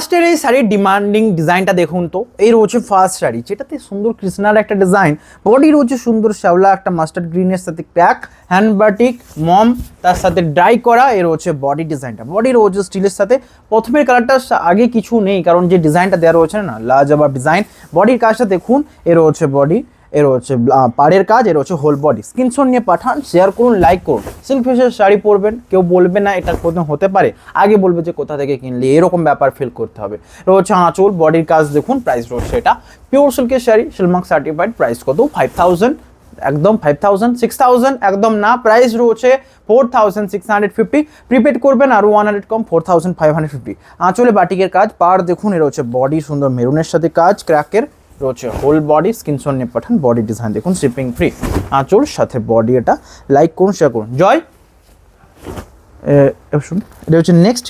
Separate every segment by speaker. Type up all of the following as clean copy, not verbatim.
Speaker 1: ফার্স্টের এই শাড়ির ডিমান্ডিং ডিজাইনটা দেখুন তো, এই রয়েছে ফার্স্ট শাড়ি, যেটাতে সুন্দর কৃষ্ণার একটা ডিজাইন, বডি রয়েছে সুন্দর শ্যাওলা একটা মাস্টার্ড গ্রিনের সাথে ক্র্যাক হ্যান্ড বাটিক মম, তার সাথে ড্রাই করা। এর হচ্ছে বডি ডিজাইনটা, বডি রয়েছে স্টিলের সাথে। প্রথমের কালারটা আগে কিছু নেই, কারণ যে ডিজাইনটা দেওয়া রয়েছে না লাজবাব ডিজাইন। বডির কাজটা দেখুন, এর হচ্ছে বডি, এর হচ্ছে পাড়ের কাজ, এর হচ্ছে হোল বডি। স্ক্রিনশট নিয়ে পাঠান, শেয়ার করুন, লাইক করুন। সিল্ক ফেসের শাড়ি পরবেন, কেউ বলবে না এটা কোথাও হতে পারে, আগে বলবে যে কোথা থেকে কিনলে, এরকম ব্যাপার ফিল করতে হবে। এটা হচ্ছে আঁচল, বডির কাজ দেখুন। প্রাইস রয়েছে এটা পিওর সিল্কের শাড়ি, সিলমার্ক সার্টিফাইড। প্রাইস কত? 5000, একদম 5000, 6000 একদম না। প্রাইস রয়েছে 4650। প্রিপেড করবেন আরও 100 কম, 4550। আঁচলে বাটিকের কাজ, পাড় দেখুন। এর হচ্ছে বডি সুন্দর মেরুনের সাথে কাজ, ক্র্যাকের রয়েছে হোল বডি। স্ক্রিনশট নিয়ে পাঠান। বডি ডিজাইন দেখুন, শিপিং ফ্রি। আঁচল সাথে বডি, এটা লাইক করুন, শেয়ার করুন। জয় শুনুন, এটা হচ্ছে নেক্সট,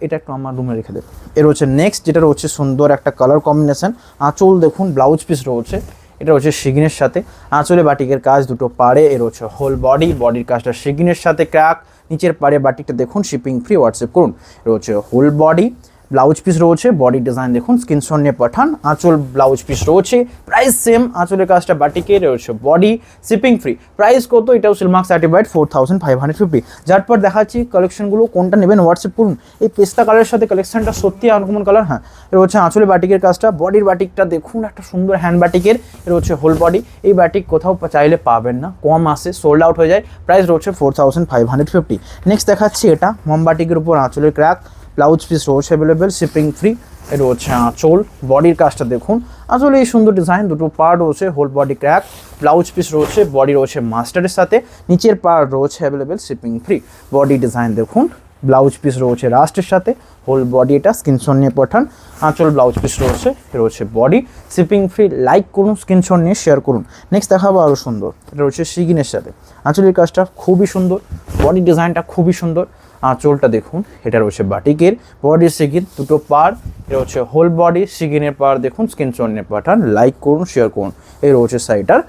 Speaker 1: এটা একটু আমার রুমে রেখে দেব। এর হচ্ছে নেক্সট, যেটা রয়েছে সুন্দর একটা কালার কম্বিনেশন। আঁচল দেখুন, ব্লাউজ পিস রয়েছে, এটা হচ্ছে শিগিনের সাথে। আঁচলে বাটিকের কাজ, দুটো পাড়ে। এর হচ্ছে হোল বডি, বডির কাজটা শিগিনের সাথে ক্র্যাক, নিচের পাড়ে বাটিকটা দেখুন, শিপিং ফ্রি। হোয়াটসঅ্যাপ করুন। এর হচ্ছে হোল বডি, ব্লাউজ পিস রয়েছে, বডি ডিজাইন দেখুন, স্ক্রিনশট নিয়ে পাঠান। আঁচল ব্লাউজ পিস রয়েছে, প্রাইস সেম। আঁচলের কাজটা বাটিকের, রয়েছে বডি, শিপিং ফ্রি। প্রাইস কত? এটাও সিলমার্ক সার্টিফাইড, 4550। ঝটপট দেখাচ্ছি কালেকশনগুলো, কোনটা নেবেন হোয়াটসঅ্যাপ করুন। এই পেস্তা কালারের সাথে কালেকশনটা সত্যি আনকমন কালার। হ্যাঁ, এর হচ্ছে আঁচলে বাটিকের কাজটা, বডির বাটিকটা দেখুন, একটা সুন্দর হ্যান্ড বাটিকের। এর হচ্ছে হোল বডি। এই বাটিক কোথাও চাইলে পাবেন না, কম আসে, সোল্ড আউট হয়ে যায়। প্রাইস রয়েছে 4550। নেক্সট দেখাচ্ছি এটা মম বাটিকের উপর আঁচলের ক্র্যাক, ব্লাউজ পিস রয়েছে অ্যাভেলেবেল, শিপিং ফ্রি। এটা হচ্ছে আঁচল, বডির কাজটা দেখুন। আঁচলে এই সুন্দর ডিজাইন, দুটো পার্ট রয়েছে, whole body crack, blouse piece রয়েছে, বডি রয়েছে মাস্টারের সাথে, নিচের পার্ট রয়েছে available, shipping free. Body design দেখুন, ব্লাউজ পিস রয়েছে রাস্টের সাথে, হোল বডি, এটা স্ক্রিনশট নিয়ে পাঠান। আঁচল ব্লাউজ পিস রয়েছে, রয়েছে বডি, শিপিং ফ্রি। লাইক করুন, স্ক্রিনশট নিয়ে শেয়ার করুন। নেক্সট দেখাবো আরও সুন্দর, এটা রয়েছে শিগিনের সাথে। আঁচলের কাজটা খুবই সুন্দর, বডি ডিজাইনটা খুবই সুন্দর। আঁচলটা দেখুন, এটা রয়েছে বাটিকের, বডি সিগিন, দুটো পার। এটা হচ্ছে হোল বডি, সিগিনের পার দেখুন, স্ক্রিনশট নিয়ে পাঠান, লাইক করুন, শেয়ার করুন। এই রয়েছে সাইটার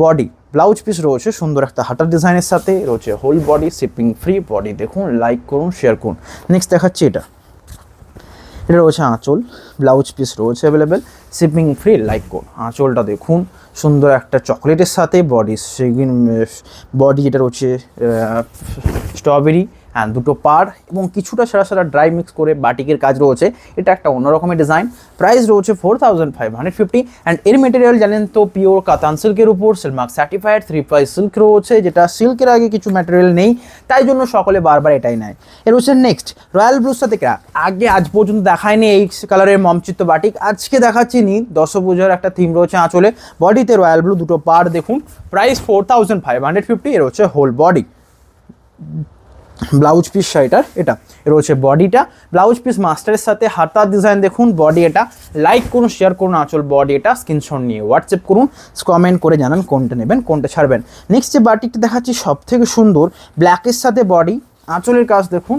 Speaker 1: বডি, ব্লাউজ পিস রয়েছে সুন্দর একটা হাটার ডিজাইনের সাথে, রয়েছে whole body, shipping free. Body দেখুন, লাইক করুন, শেয়ার করুন। নেক্সট দেখাচ্ছি এটা, এটা রয়েছে আঁচল, ব্লাউজ পিস রয়েছে অ্যাভেলেবেল, শিপিং ফ্রি। লাইক করুন। আঁচলটা দেখুন, সুন্দর একটা চকলেটের সাথে বডি সিগিন, বডি যেটা রয়েছে স্ট্রবেরি, হ্যাঁ দুটো পার এবং কিছুটা সারা সারা ড্রাই মিক্স করে বাটিকের কাজ রয়েছে। এটা একটা অন্যরকমের ডিজাইন। প্রাইস রয়েছে 4550। অ্যান্ড এর মেটেরিয়াল জানেন তো পিওর কাতান সিল্কের উপর, সিলমার্ক সার্টিফাইড 3/5 সিল্ক রয়েছে, যেটা সিল্কের আগে কিছু ম্যাটেরিয়াল নেই, তাই জন্য সকলে বারবার এটাই নেয়। এর হচ্ছে নেক্সট রয়্যাল ব্লুর সাথে ক্র্যাক। আগে আজ পর্যন্ত দেখায়নি এই কালারের মমচিত্ত বাটিক, আজকে দেখাচ্ছি নি। দশভুজার একটা থিম রয়েছে আঁচলে, বডিতে রয়্যাল ব্লু, দুটো পার দেখুন। প্রাইস 4550। এর হচ্ছে হোল বডি, ব্লাউজ পিস শাড়িটার এটা। এর হচ্ছে বডিটা, ব্লাউজ পিস মাস্টারের সাথে হাতার ডিজাইন দেখুন। বডি এটা, লাইক করুন, শেয়ার করুন। আঁচল বডি এটা, স্ক্রিনশট নিয়ে হোয়াটসঅ্যাপ করুন, কমেন্ট করে জানান কোনটা নেবেন, কোনটা ছাড়বেন। নেক্সট যে বাটিকটা দেখাচ্ছি সব থেকে সুন্দর, ব্ল্যাকের সাথে বডি, আঁচলের কাজ দেখুন,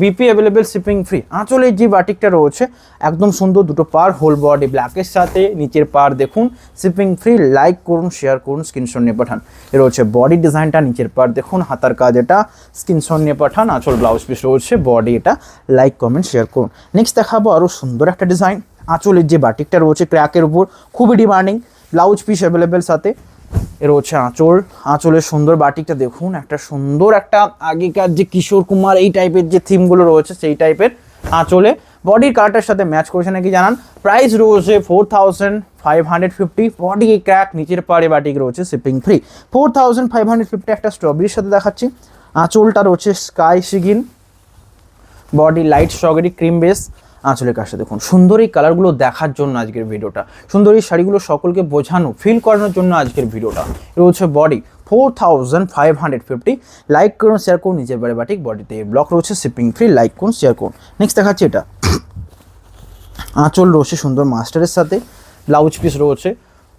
Speaker 1: বিপি অ্যাভেলেবেল, শিপিং ফ্রি। আঁচলের যে বাটিকটা রয়েছে একদম সুন্দর, দুটো পার, হোল বডি ব্ল্যাকের সাথে, নিচের পার দেখুন, শিপিং ফ্রি। লাইক করুন, শেয়ার করুন, স্ক্রিনশট নিয়ে পাঠান। এর হচ্ছে বডি ডিজাইনটা, নিচের পার দেখুন, হাতার কাজ এটা, স্ক্রিনশট নিয়ে পাঠান। আঁচল ব্লাউজ পিস রয়েছে, বডি এটা, লাইক কমেন্ট শেয়ার করুন। নেক্সট দেখাবো আরও সুন্দর একটা ডিজাইন। আঁচলের যে বাটিকটা রয়েছে ক্র্যাকের উপর, খুবই ডিমান্ডিং, ব্লাউজ পিস অ্যাভেলেবেল সাথে। এর হচ্ছে আঁচল, আঁচলের সুন্দর বাটিকটা দেখুন, একটা সুন্দর একটা আগেকার যে কিশোর কুমার এই টাইপের যে থিমগুলো রয়েছে সেই টাইপের আঁচলে। বডির কালারটার সাথে ম্যাচ করেছে নাকি জানান। প্রাইস রয়েছে 4550। বডি ক্র্যাক, নিচের পাড়ে বাটিক রয়েছে, শিপিং ফ্রি। 4550 একটা স্ট্রবেরির সাথে দেখাচ্ছি। আঁচলটা রয়েছে স্কাই সিগিন, body light strawberry cream base. আঁচলের কাজটা দেখুন, সুন্দর এই কালারগুলো দেখার জন্য আজকের ভিডিওটা, সুন্দর এই শাড়িগুলো সকলকে বোঝানো, ফিল করানোর জন্য আজকের ভিডিওটা। এটা হচ্ছে বডি, 4550। লাইক করুন, শেয়ার করুন। নিজের বাড়ি বাটিক, বডিতে ব্লক রয়েছে, শিপিং ফ্রি। লাইক করুন, শেয়ার করুন। নেক্সট দেখাচ্ছি এটা, আঁচল রয়েছে সুন্দর মাস্টারের সাথে, ব্লাউজ পিস রয়েছে,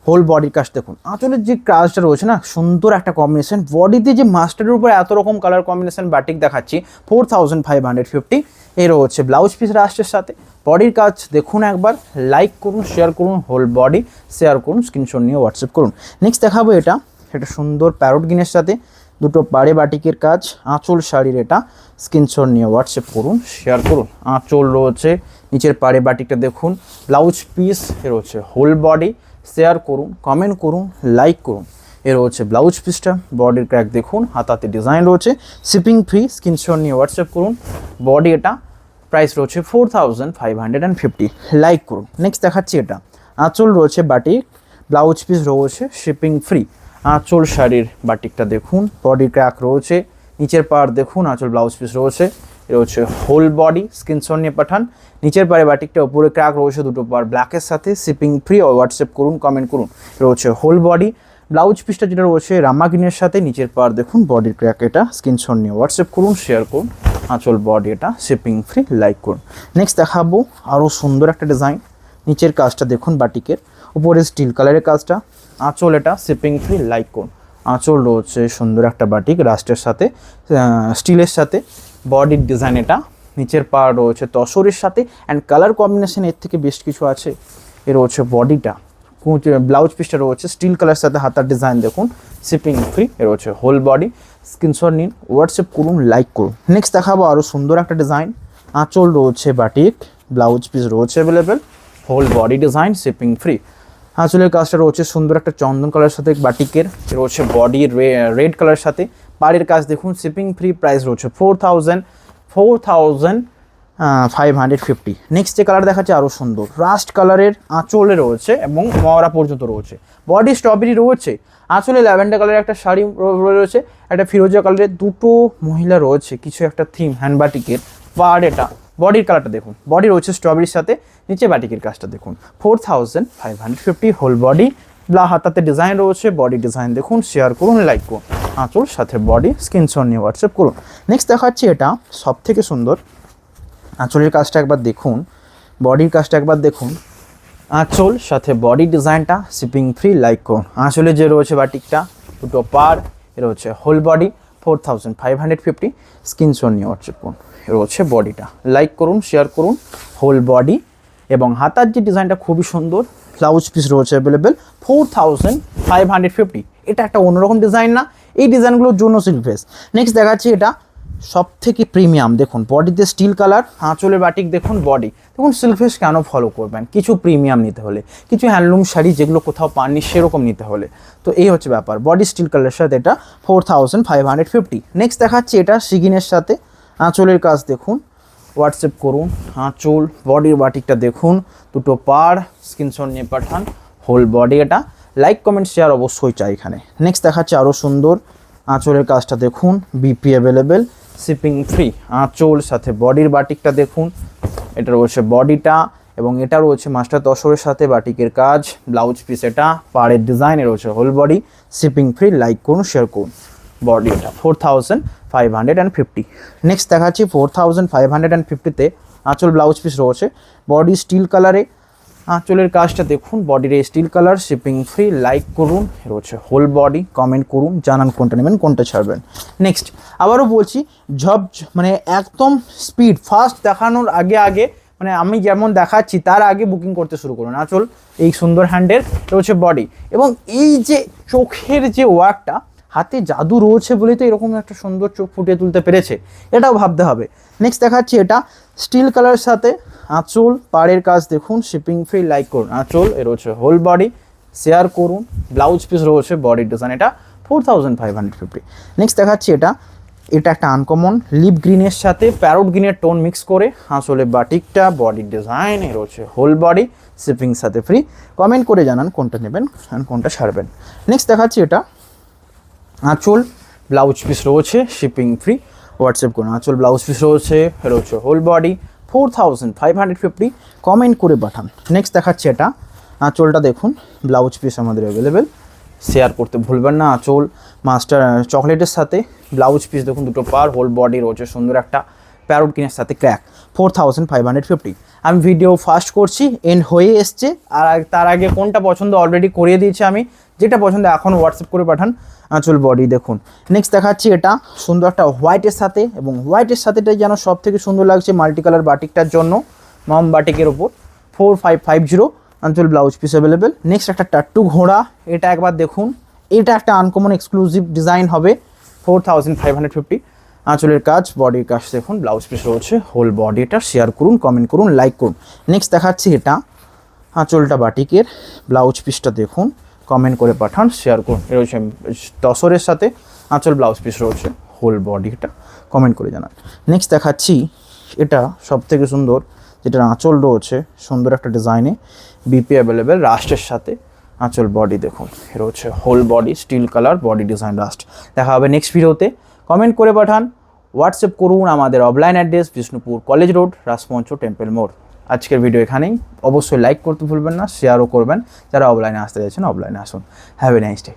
Speaker 1: হোল বডির কাজ দেখুন। আঁচলের যে কাজটা রয়েছে না, সুন্দর একটা কম্বিনেশন। বডিতে যে মাস্টারের উপর এত রকম কালার কম্বিনেশন বাটিক দেখাচ্ছি, 4550। এর হচ্ছে ব্লাউজ পিস রাস্টের সাথে, বডির কাজ দেখুন একবার। লাইক করুন, শেয়ার করুন, হোল বডি শেয়ার করুন, স্ক্রিনশট নিয়ে হোয়াটসঅ্যাপ করুন। নেক্সট দেখাবো এটা, এটা সুন্দর প্যারোট গ্রিনের সাথে, দুটো পাড়ে বাটিকের কাজ, আঁচল শাড়ির এটা স্ক্রিনশট নিয়ে হোয়াটসঅ্যাপ করুন, শেয়ার করুন। আঁচল রয়েছে, নিচের পাড়ে বাটিকটা দেখুন, ব্লাউজ পিস রয়েছে হোল বডি, শেয়ার করুন, কমেন্ট করুন, লাইক করুন। এর রয়েছে ব্লাউজ পিসটা, বডির ক্র্যাক দেখুন, হাতাতে ডিজাইন রয়েছে, শিপিং ফ্রি, স্ক্রিনশট নিয়ে হোয়াটসঅ্যাপ করুন। বডি এটা প্রাইস রয়েছে 4550, লাইক করুন। নেক্সট দেখাচ্ছি এটা আঁচল রয়েছে বাটিক, ব্লাউজ পিস রয়েছে শিপিং ফ্রি। আঁচল শাড়ির বাটিকটা দেখুন, বডির ক্র্যাক রয়েছে, নিচের পাড় দেখুন, আঁচল ব্লাউজ পিস রয়েছে, এ রয়েছে হোল বডি, স্ক্রিনশট নিয়ে পাঠান। নিচের পাড়ে বাটিকটা উপরে ক্র্যাক রয়েছে দুটো পাড় ব্ল্যাকের সাথে, শিপিং ফ্রি, হোয়াটসঅ্যাপ করুন, কমেন্ট করুন। রয়েছে হোল বডি, ব্লাউজ পিসটা যেটা রয়েছে রামা গ্রিনের সাথে, নিচের পাড় দেখুন, বডির ক্র্যাক এটা স্ক্রিনশট নিয়ে হোয়াটসঅ্যাপ করুন, শেয়ার করুন। আঁচল বডি এটা শিপিং ফ্রি, লাইক করুন। নেক্সট দেখাবো আরও সুন্দর একটা ডিজাইন, নিচের কাজটা দেখুন বাটিকের, উপরে স্টিল কালারের কাজটা, আঁচল এটা শিপিং ফ্রি, লাইক করুন। আঁচল রয়েছে সুন্দর একটা বাটিক রাস্টের সাথে, স্টিলের সাথে, বডির ডিজাইন এটা, নিচের পাড় রয়েছে তসরের সাথে, অ্যান্ড কালার কম্বিনেশন এর থেকে বেশ কিছু আছে। এর রয়েছে বডিটা, ব্লাউজ পিসটা রয়েছে স্টিল কালার সাথে, হাতার ডিজাইন দেখুন, শিপিং ফ্রি। এর রয়েছে হোল বডি, স্ক্রিনশট নিন, হোয়াটসঅ্যাপ করুন, লাইক করুন। নেক্সট দেখাবো আরও সুন্দর একটা ডিজাইন, আঁচল রয়েছে বাটিক, ব্লাউজ পিস রয়েছে available, whole body design, shipping free. আঁচলের কাজটা রয়েছে সুন্দর একটা চন্দন কালার সাথে বাটিকের, রয়েছে বডি রেড কালার সাথে, পাড়ের কাজ দেখুন, শিপিং ফ্রি, প্রাইস রয়েছে 4550। নেক্সট যে কালার দেখাচ্ছে আরও সুন্দর, রাস্ট কালারের আঁচলে রয়েছে এবং মরা পর্যন্ত রয়েছে, বডি স্ট্রবেরি রয়েছে, আঁচলে ল্যাভেন্ডার কালারের একটা শাড়ি রয়েছে, একটা ফিরোজা কালারের দুটো মহিলা রয়েছে, কিছু একটা থিম হ্যান্ড বাটিকের। পাড় এটা, বডির কালারটা দেখুন, বডি রয়েছে স্ট্রবেরির সাথে, নিচে বাটিকের কাজটা দেখুন, 4550, হোল বডি, হাতাতে ডিজাইন রয়েছে, বডি ডিজাইন দেখুন, শেয়ার করুন, লাইক করুন। আঁচল সাথে বডি, স্ক্রিনশট নিয়ে হোয়াটসঅ্যাপ করুন। নেক্সট দেখাচ্ছি এটা সব থেকে সুন্দর, আঁচলের কাজটা একবার দেখুন, বডির কাজটা একবার দেখুন, আঁচল সাথে বডি ডিজাইনটা শিপিং ফ্রি, লাইক করুন। আঁচলে যে রয়েছে বাটিকটা, দুটো পাড়, এ রয়েছে হোল বডি, 4550, স্ক্রিনশট নিয়ে হোয়াটসঅ্যাপ করুন। এ রয়েছে বডিটা, লাইক করুন, শেয়ার করুন, হোল বডি এবং হাতার যে ডিজাইনটা খুবই সুন্দর, ব্লাউজ পিস রয়েছে অ্যাভেলেবেল, 4550। এটা একটা অন্যরকম ডিজাইন না, এই ডিজাইনগুলোর জন্য সিল্ক ফেস। নেক্সট দেখাচ্ছি এটা সব থেকে প্রিমিয়াম, দেখুন বডিতে স্টিল কালার, আঁচলের বাটিক দেখুন, বডি দেখুন। সিল্ক ফেস কেন ফলো করবেন? কিছু প্রিমিয়াম নিতে হলে, কিছু হ্যান্ডলুম শাড়ি যেগুলো কোথাও পাননি সেরকম নিতে হলে, তো এই হচ্ছে ব্যাপার। বডি স্টিল কালারের সাথে এটা 4550। নেক্সট দেখাচ্ছি এটা সিগিনের সাথে, আঁচলের কাজ দেখুন, হোয়াটসঅ্যাপ করুন। আঁচল বডির বাটিকটা দেখুন, দুটো পাড়, স্ক্রিনশট নিয়ে পাঠান, হোল বডি এটা, লাইক কমেন্ট শেয়ার অবশ্যই চাই এখানে। নেক্সট দেখাচ্ছে আরও সুন্দর, আঁচলের কাজটা দেখুন, বিপি অ্যাভেলেবেল, শিপিং ফ্রি। আঁচল সাথে বডির বাটিকটা দেখুন, এটা রয়েছে বডিটা এবং এটা রয়েছে মাস্টার তসরের সাথে বাটিকের কাজ, ব্লাউজ পিস এটা, পাড়ের ডিজাইনে রয়েছে whole body, shipping free, like করুন, শেয়ার করুন। বডি এটা 4550। নেক্সট দেখাচ্ছি 4550-তে আঁচল ব্লাউজ পিস রয়েছে, বডি স্টিল কালারে, আঁচলের কাজটা দেখুন, বডির steel colour, shipping free, like করুন। রয়েছে হোল বডি, কমেন্ট করুন, জানান কোনটা নেবেন, কোনটা ছাড়বেন। নেক্সট আবারও বলছি, মানে একদম স্পিড ফাস্ট দেখানোর আগে মানে আমি যেমন দেখাচ্ছি তার আগে বুকিং করতে শুরু করুন। আঁচল এই সুন্দর হ্যান্ডের, রয়েছে বডি এবং এই যে চোখের যে ওয়ার্কটা, হাতে জাদু রয়েছে বলেই তো এরকম একটা সুন্দর চোখ ফুটিয়ে তুলতে পেরেছে, এটাও ভাবতে হবে। নেক্সট দেখাচ্ছি এটা স্টিল কালারের সাথে, আঁচল পাড়ের কাজ দেখুন, শিপিং ফ্রি, লাইক করুন। আঁচল এ রয়েছে হোল বডি, শেয়ার করুন, ব্লাউজ পিস রয়েছে, বডির ডিজাইন এটা 4550। নেক্সট দেখাচ্ছি এটা একটা আনকমন লিপ গ্রিনের সাথে প্যারোট গ্রিনের টোন মিক্স করে, আঁচলে বাটিকটা, বডির ডিজাইন এ রয়েছে হোল বডি, শিপিং সাথে ফ্রি। কমেন্ট করে জানান কোনটা নেবেন আর কোনটা ছাড়বেন। নেক্সট দেখাচ্ছি এটা আঁচল ব্লাউজ পিস রয়েছে, শিপিং ফ্রি, হোয়াটসঅ্যাপ করুন। আঁচল ব্লাউজ পিস রয়েছে হোল বডি, 4550। কমেন্ট করে পাঠান। নেক্সট দেখাচ্ছি এটা আঁচলটা দেখুন, ব্লাউজ পিস আমাদের অ্যাভেলেবেল, শেয়ার করতে ভুলবেন না। আঁচল মাস্টার চকলেটের সাথে, ব্লাউজ পিস দেখুন, দুটো পার, হোল বডি রয়েছে সুন্দর একটা প্যারোট গ্রিনের সাথে ক্র্যাক, 4550। আমি ভিডিও ফাস্ট করছি, এন্ড হয়ে এসছে, আর তার আগে কোনটা পছন্দ অলরেডি করিয়ে দিয়েছি আমি, যেটা পছন্দ এখন হোয়াটসঅ্যাপ করে পাঠান। আঁচল বডি দেখুন। নেক্সট দেখাচ্ছি এটা সুন্দর একটা হোয়াইটের সাথে, এবং হোয়াইটের সাথেটাই যেন সব থেকে সুন্দর লাগছে মাল্টি কালার বাটিকটার জন্য, মম বাটিকের ওপর, 4550। আঁচল ব্লাউজ পিস অ্যাভেলেবেল। নেক্সট একটা টাট্টু ঘোড়া, এটা একবার দেখুন, এটা একটা আনকমন এক্সক্লুসিভ ডিজাইন হবে, 4550। আঁচলের কাজ, বডির কাজ দেখুন, ব্লাউজ পিস রয়েছে, হোল বডি। এটা শেয়ার করুন, কমেন্ট করুন, লাইক করুন। নেক্সট দেখাচ্ছি এটা আঁচলটা বাটিকের, ব্লাউজ পিসটা দেখুন, কমেন্ট করে পাঠান, শেয়ার করুন। এ রয়েছে তসরের সাথে আঁচল, ব্লাউজ পিস রয়েছে, হোল বডি। এটা কমেন্ট করে জানান। নেক্সট দেখাচ্ছি এটা সব থেকে সুন্দর, যেটার আঁচল রয়েছে সুন্দর একটা ডিজাইনে, বিপি অ্যাভেলেবেল, রাস্টের সাথে আঁচল, বডি দেখুন। এ রয়েছে whole body, steel colour body design, rust. দেখা হবে নেক্সট ভিডিওতে। কমেন্ট করে পাঠান, হোয়াটসঅ্যাপ করুন। আমাদের offline address Bishnupur college road, Rasmancha, temple মোড়। আজকের ভিডিও এখানেই। অবশ্যই লাইক করতে ভুলবেন না, শেয়ারও করবেন। যারা অফলাইনে আসতে চাইছেন অফলাইনে আসুন। Have a nice day.